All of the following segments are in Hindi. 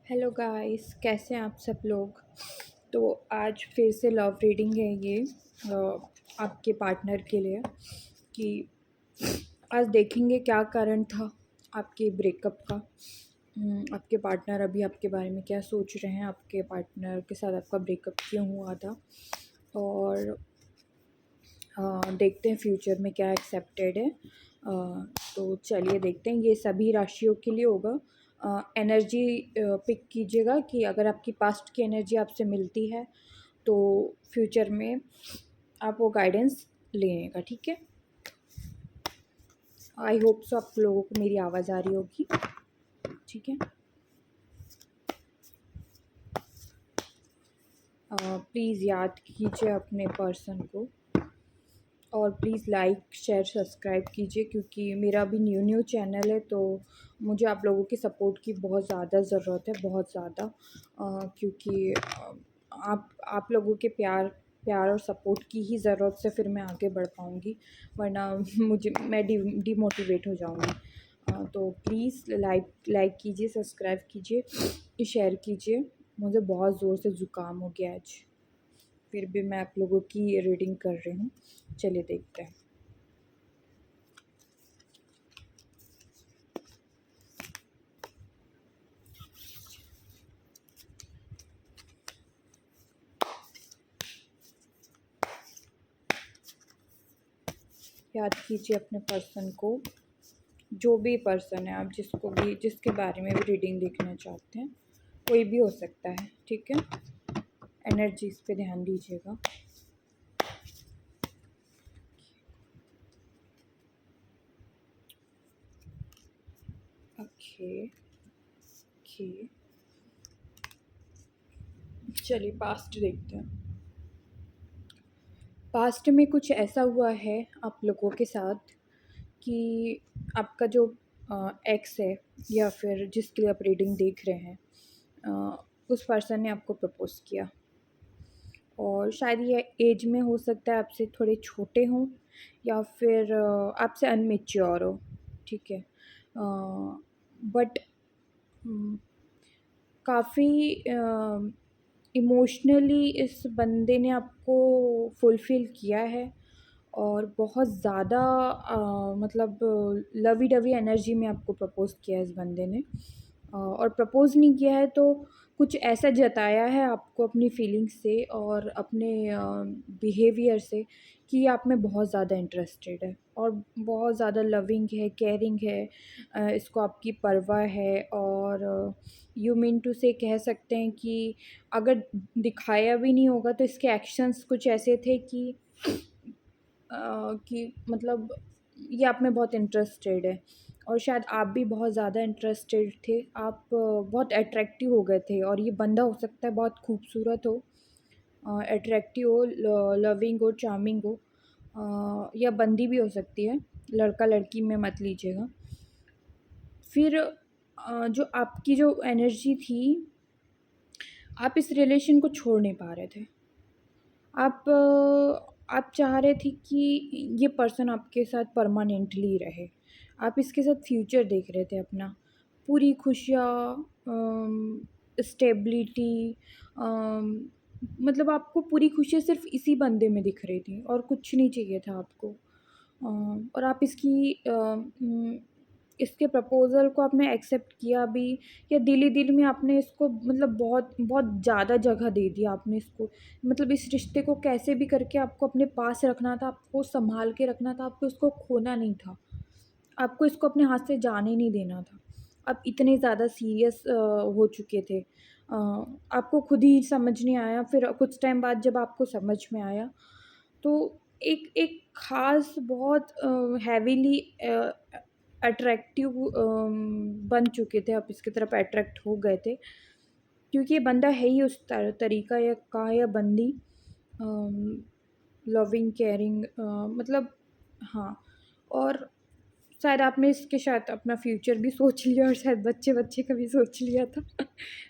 हेलो गाइस, कैसे हैं आप सब लोग। तो आज फिर से लव रीडिंग है ये आपके पार्टनर के लिए कि आज देखेंगे क्या कारण था आपके ब्रेकअप का। आपके पार्टनर अभी आपके बारे में क्या सोच रहे हैं, आपके पार्टनर के साथ आपका ब्रेकअप क्यों हुआ था, और देखते हैं फ्यूचर में क्या एक्सेप्टेड है। तो चलिए देखते हैं, ये सभी राशियों के लिए होगा। एनर्जी पिक कीजिएगा कि अगर आपकी पास्ट की एनर्जी आपसे मिलती है तो फ्यूचर में आप वो गाइडेंस लेगा। ठीक है, आई होप सो आप लोगों को मेरी आवाज़ आ रही होगी। ठीक है, प्लीज़ याद कीजिए अपने पर्सन को, और प्लीज़ लाइक शेयर सब्सक्राइब कीजिए, क्योंकि मेरा अभी न्यू चैनल है तो मुझे आप लोगों की सपोर्ट की बहुत ज़्यादा ज़रूरत है, बहुत ज़्यादा। क्योंकि आप लोगों के प्यार प्यार और सपोर्ट की ही ज़रूरत से फिर मैं आगे बढ़ पाऊँगी, वरना मैं डिमोटिवेट हो जाऊँगी। तो प्लीज़ लाइक कीजिए, सब्सक्राइब कीजिए, शेयर कीजिए। मुझे बहुत ज़ोर से ज़ुकाम हो गया आज, फिर भी मैं आप लोगों की रीडिंग कर रही हूँ। चलिए देखते हैं। याद कीजिए अपने पर्सन को, जो भी पर्सन है, आप जिसके बारे में भी रीडिंग देखना चाहते हैं, कोई भी हो सकता है। ठीक है, एनर्जीज पे ध्यान दीजिएगा। ओके ओके, चलिए पास्ट देखते हैं। पास्ट में कुछ ऐसा हुआ है आप लोगों के साथ कि आपका जो एक्स है, या फिर जिसके लिए आप रीडिंग देख रहे हैं, उस पर्सन ने आपको प्रपोज किया, और शायद ये एज में हो सकता है आपसे थोड़े छोटे हों, या फिर आपसे अनमेच्योर हो। ठीक है, बट काफ़ी इमोशनली इस बंदे ने आपको फुलफ़िल किया है, और बहुत ज़्यादा मतलब लवी डवी एनर्जी में आपको प्रपोज़ किया है इस बंदे ने। और प्रपोज़ नहीं किया है तो कुछ ऐसा जताया है आपको अपनी फीलिंग्स से और अपने बिहेवियर से कि आप में बहुत ज़्यादा इंटरेस्टेड है, और बहुत ज़्यादा लविंग है, केयरिंग है, इसको आपकी परवाह है। और यू मीन टू से कह सकते हैं कि अगर दिखाया भी नहीं होगा तो इसके एक्शंस कुछ ऐसे थे कि मतलब ये आप में बहुत इंटरेस्टेड है, और शायद आप भी बहुत ज़्यादा इंटरेस्टेड थे। आप बहुत अट्रैक्टिव हो गए थे, और ये बंदा हो सकता है बहुत खूबसूरत हो, अट्रैक्टिव हो, लविंग हो, चार्मिंग हो, या बंदी भी हो सकती है, लड़का लड़की में मत लीजिएगा। फिर जो आपकी जो एनर्जी थी, आप इस रिलेशन को छोड़ नहीं पा रहे थे। आप चाह रहे थे कि ये पर्सन आपके साथ परमानेंटली रहे। आप इसके साथ फ्यूचर देख रहे थे अपना, पूरी खुशियाँ, स्टेबिलिटी, मतलब आपको पूरी खुशियाँ सिर्फ़ इसी बंदे में दिख रही थी, और कुछ नहीं चाहिए था आपको। और आप इसके प्रपोज़ल को आपने एक्सेप्ट किया भी, या दिल ही दिल में आपने इसको मतलब बहुत बहुत ज़्यादा जगह दे दिया आपने इसको। मतलब इस रिश्ते को कैसे भी करके आपको अपने पास रखना था, आपको सँभाल के रखना था, आपको इसको खोना नहीं था, आपको इसको अपने हाथ से जाने नहीं देना था। आप इतने ज़्यादा सीरियस हो चुके थे। आपको खुद ही समझ नहीं आया, फिर कुछ टाइम बाद जब आपको समझ में आया तो एक एक ख़ास बहुत हेवीली अट्रैक्टिव बन चुके थे, आप इसकी तरफ अट्रैक्ट हो गए थे, क्योंकि ये बंदा है ही उस तरीका या का, या बंदी लविंग केयरिंग, मतलब हाँ। और शायद आपने इसके साथ अपना फ्यूचर भी सोच लिया, और शायद बच्चे बच्चे का भी सोच लिया था।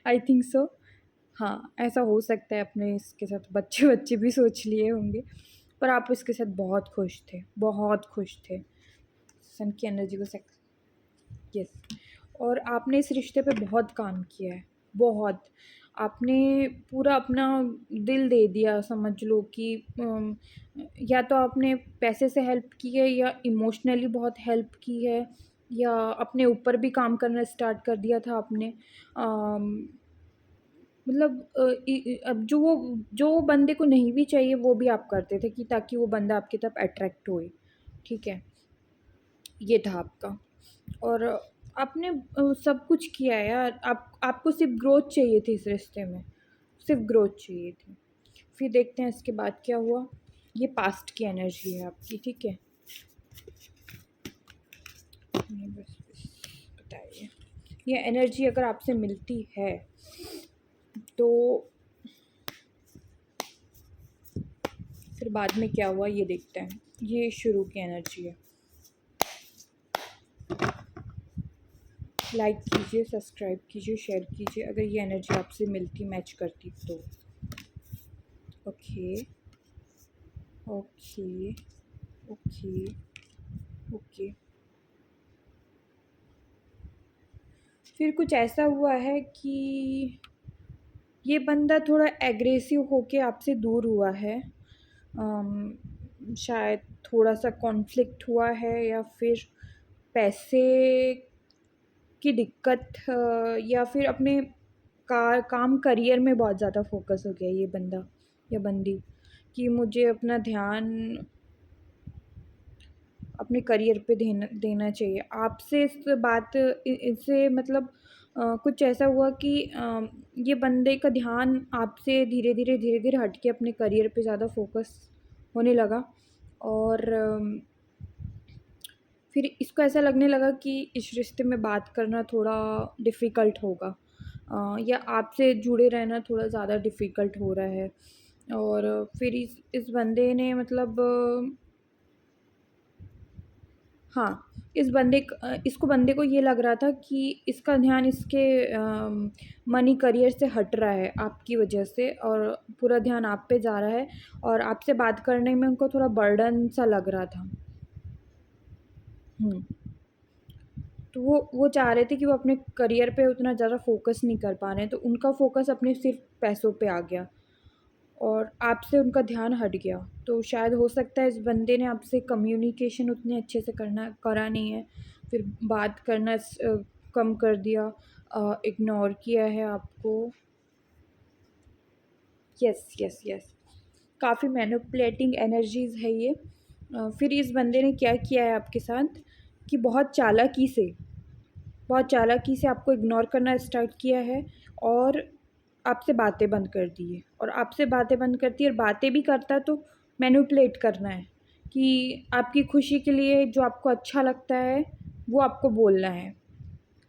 I think so. हाँ, ऐसा हो सकता है, अपने इसके साथ बच्चे बच्चे भी सोच लिए होंगे, पर आप इसके साथ बहुत खुश थे, बहुत खुश थे। सन की एनर्जी को यस, और आपने इस रिश्ते पे बहुत काम किया है, बहुत। आपने पूरा अपना दिल दे दिया समझ लो कि या तो आपने पैसे से हेल्प की है या इमोशनली बहुत हेल्प की है या अपने ऊपर भी काम करना स्टार्ट कर दिया था आपने। अम, मतलब अब जो बंदे को नहीं भी चाहिए वो भी आप करते थे कि ताकि वो बंदा आपकी तरफ अट्रैक्ट होए। ठीक है, ये था आपका। और आपने सब कुछ किया है यार। आपको सिर्फ ग्रोथ चाहिए थी इस रिश्ते में, सिर्फ ग्रोथ चाहिए थी। फिर देखते हैं इसके बाद क्या हुआ। ये पास्ट की एनर्जी है आपकी, ठीक है। ये बस बताइए, ये एनर्जी अगर आपसे मिलती है तो फिर बाद में क्या हुआ ये देखते हैं। ये शुरू की एनर्जी है। लाइक कीजिए, सब्सक्राइब कीजिए, शेयर कीजिए अगर ये एनर्जी आपसे मिलती, मैच करती तो। Okay okay okay okay. फिर कुछ ऐसा हुआ है कि ये बंदा थोड़ा एग्रेसिव होके आपसे दूर हुआ है। शायद थोड़ा सा कॉन्फ्लिक्ट हुआ है या फिर पैसे की दिक्कत, या फिर अपने काम करियर में बहुत ज़्यादा फोकस हो गया ये बंदा या बंदी, कि मुझे अपना ध्यान अपने करियर पे देना देना चाहिए। आपसे इस बात इससे मतलब कुछ ऐसा हुआ कि ये बंदे का ध्यान आपसे धीरे धीरे हट के अपने करियर पे ज़्यादा फोकस होने लगा। और फिर इसको ऐसा लगने लगा कि इस रिश्ते में बात करना थोड़ा डिफ़िकल्ट होगा, या आपसे जुड़े रहना थोड़ा ज़्यादा डिफ़िकल्ट हो रहा है। और फिर इस बंदे ने मतलब हाँ, इसको बंदे को ये लग रहा था कि इसका ध्यान इसके मनी करियर से हट रहा है आपकी वजह से, और पूरा ध्यान आप पे जा रहा है और आपसे बात करने में उनको थोड़ा बर्डन सा लग रहा था। हुँ। तो वो चाह रहे थे कि वो अपने करियर पे उतना ज़्यादा फ़ोकस नहीं कर पा रहे हैं, तो उनका फ़ोकस अपने सिर्फ़ पैसों पे आ गया और आपसे उनका ध्यान हट गया। तो शायद हो सकता है इस बंदे ने आपसे कम्युनिकेशन उतने अच्छे से करा नहीं है, फिर बात करना कम कर दिया, इग्नोर किया है आपको। Yes, yes, yes. काफ़ी मैनिपुलेटिंग एनर्जीज़ है ये। फिर इस बंदे ने क्या किया है आपके साथ कि बहुत चालाकी से आपको इग्नोर करना स्टार्ट किया है और आपसे बातें बंद कर दी है। और आपसे बातें बंद करती है और बातें भी करता तो मैनिपुलेट करना है कि आपकी खुशी के लिए जो आपको अच्छा लगता है वो आपको बोलना है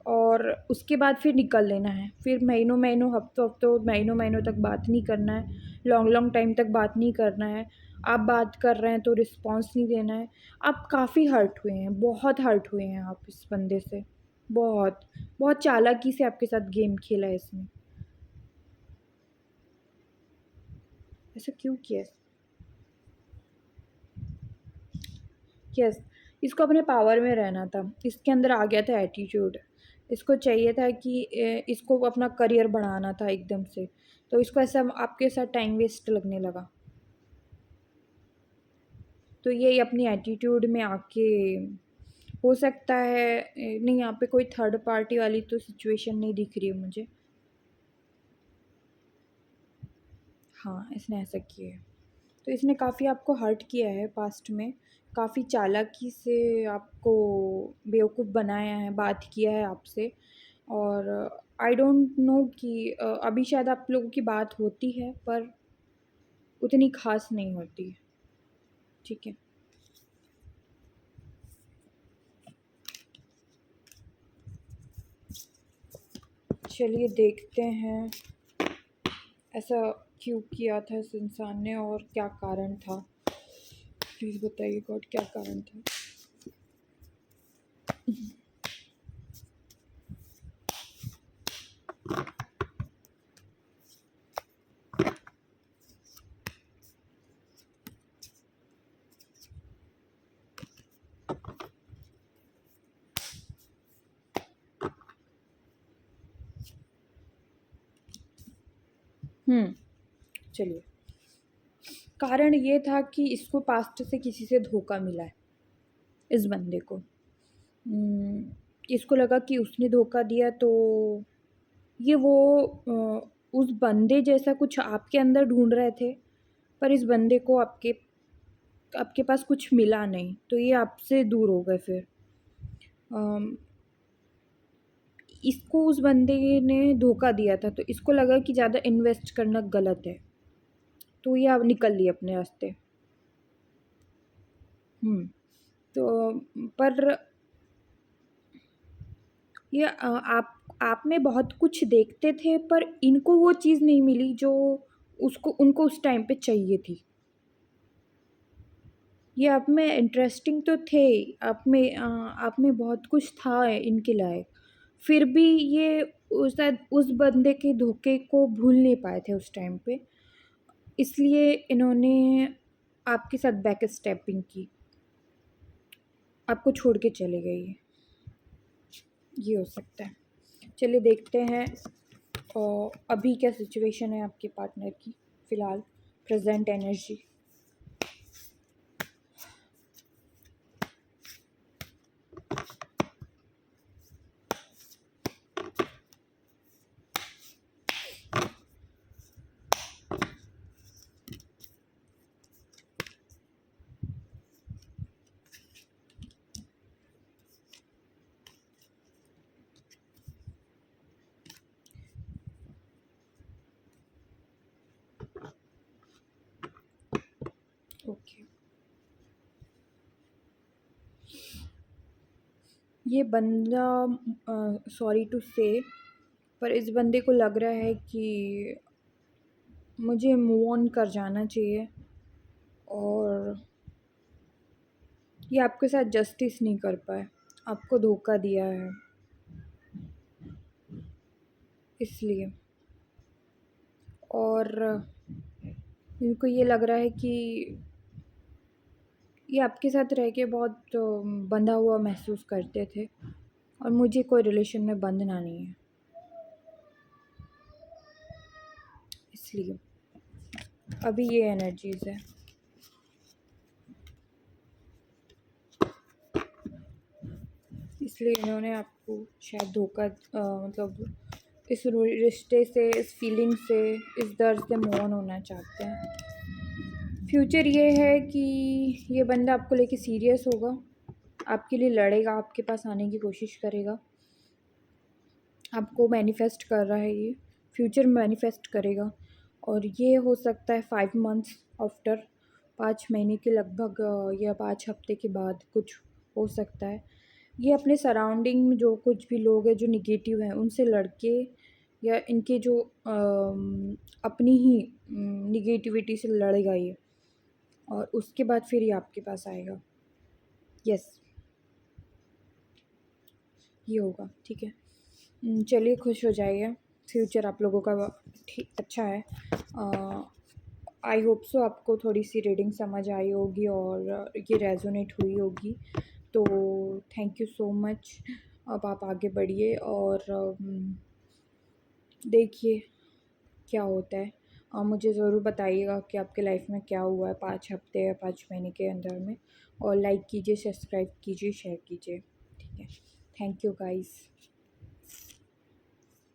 और उसके बाद फिर निकल लेना है। फिर महीनों-महीनों, हफ्तों-हफ्तों, महीनों-महीनों तक बात नहीं करना है, लॉन्ग टाइम तक बात नहीं करना है। आप बात कर रहे हैं तो रिस्पॉन्स नहीं देना है। आप काफ़ी हर्ट हुए हैं, बहुत हर्ट हुए हैं आप इस बंदे से। बहुत, बहुत चालाकी से आपके साथ गेम खेला है इसने। ऐसा क्यों किया? यस, इसको अपने पावर में रहना था। इसके अंदर आ गया था एटीट्यूड। इसको चाहिए था कि इसको अपना करियर बढ़ाना था एकदम से। तो इसको ऐसा आपके साथ टाइम वेस्ट लगने लगा। तो ये अपनी एटीट्यूड में आके हो सकता है नहीं, यहाँ पे कोई थर्ड पार्टी वाली तो सिचुएशन नहीं दिख रही है मुझे। हाँ, इसने ऐसा किया है। तो इसने काफ़ी आपको हर्ट किया है पास्ट में, काफ़ी चालाकी से आपको बेवकूफ़ बनाया है, बात किया है आपसे। और आई डोंट नो कि अभी शायद आप लोगों की बात होती है पर उतनी ख़ास नहीं होती है, ठीक है। चलिए देखते हैं ऐसा क्यों किया था इस इंसान ने और क्या कारण था। प्लीज़ बताइए गॉड, क्या कारण था। चलिए, कारण ये था कि इसको पास्ट से किसी से धोखा मिला है, इस बंदे को। इसको लगा कि उसने धोखा दिया, तो ये वो उस बंदे जैसा कुछ आपके अंदर ढूँढ रहे थे, पर इस बंदे को आपके आपके पास कुछ मिला नहीं, तो ये आपसे दूर हो गए फिर। अम, इसको उस बंदे ने धोखा दिया था, तो इसको लगा कि ज़्यादा इन्वेस्ट करना गलत है, तो ये अब निकल लिए अपने रास्ते। तो पर ये आप में बहुत कुछ देखते थे, पर इनको वो चीज़ नहीं मिली जो उसको उनको उस टाइम पे चाहिए थी। ये आप में इंटरेस्टिंग तो थे, आप में बहुत कुछ था इनके लायक, फिर भी ये शायद उस बंदे के धोखे को भूल नहीं पाए थे उस टाइम पे, इसलिए इन्होंने आपके साथ बैक स्टेपिंग की, आपको छोड़ के चले गए ये हो सकता है। चलिए देखते हैं और अभी क्या सिचुएशन है आपके पार्टनर की, फ़िलहाल प्रेजेंट एनर्जी। ओके, ये बंदा, सॉरी टू से, पर इस बंदे को लग रहा है कि मुझे मूव ऑन कर जाना चाहिए, और ये आपके साथ जस्टिस नहीं कर पाए, आपको धोखा दिया है इसलिए। और इनको ये लग रहा है कि ये आपके साथ रह के बहुत बंधा हुआ महसूस करते थे, और मुझे कोई रिलेशन में बंधना नहीं है, इसलिए अभी ये एनर्जीज़ है। इसलिए इन्होंने आपको शायद धोखा, मतलब इस रिश्ते से, इस फीलिंग से, इस दर्द से मूव ऑन होना चाहते हैं। फ्यूचर ये है कि ये बंदा आपको लेके सीरियस होगा, आपके लिए लड़ेगा, आपके पास आने की कोशिश करेगा, आपको मैनिफेस्ट कर रहा है, ये फ्यूचर मैनिफेस्ट करेगा, और ये हो सकता है 5 मंथ्स आफ्टर, 5 महीने के लगभग, या 5 हफ्ते के बाद कुछ हो सकता है। ये अपने सराउंडिंग में जो कुछ भी लोग हैं जो निगेटिव हैं उनसे लड़के, या इनके जो अपनी ही निगेटिविटी से लड़ेगा ये, और उसके बाद फिर ये आपके पास आएगा। यस, ये होगा, ठीक है। चलिए, खुश हो जाइए, फ्यूचर आप लोगों का ठीक अच्छा है। आई होप सो आपको थोड़ी सी रीडिंग समझ आई होगी और ये रेजोनेट हुई होगी, तो थैंक यू सो मच। अब आप आगे बढ़िए और देखिए क्या होता है। मुझे ज़रूर बताइएगा कि आपके लाइफ में क्या हुआ है 5 हफ्ते या 5 महीने के अंदर में, और लाइक कीजिए, सब्सक्राइब कीजिए, शेयर कीजिए, ठीक है। Thank you guys.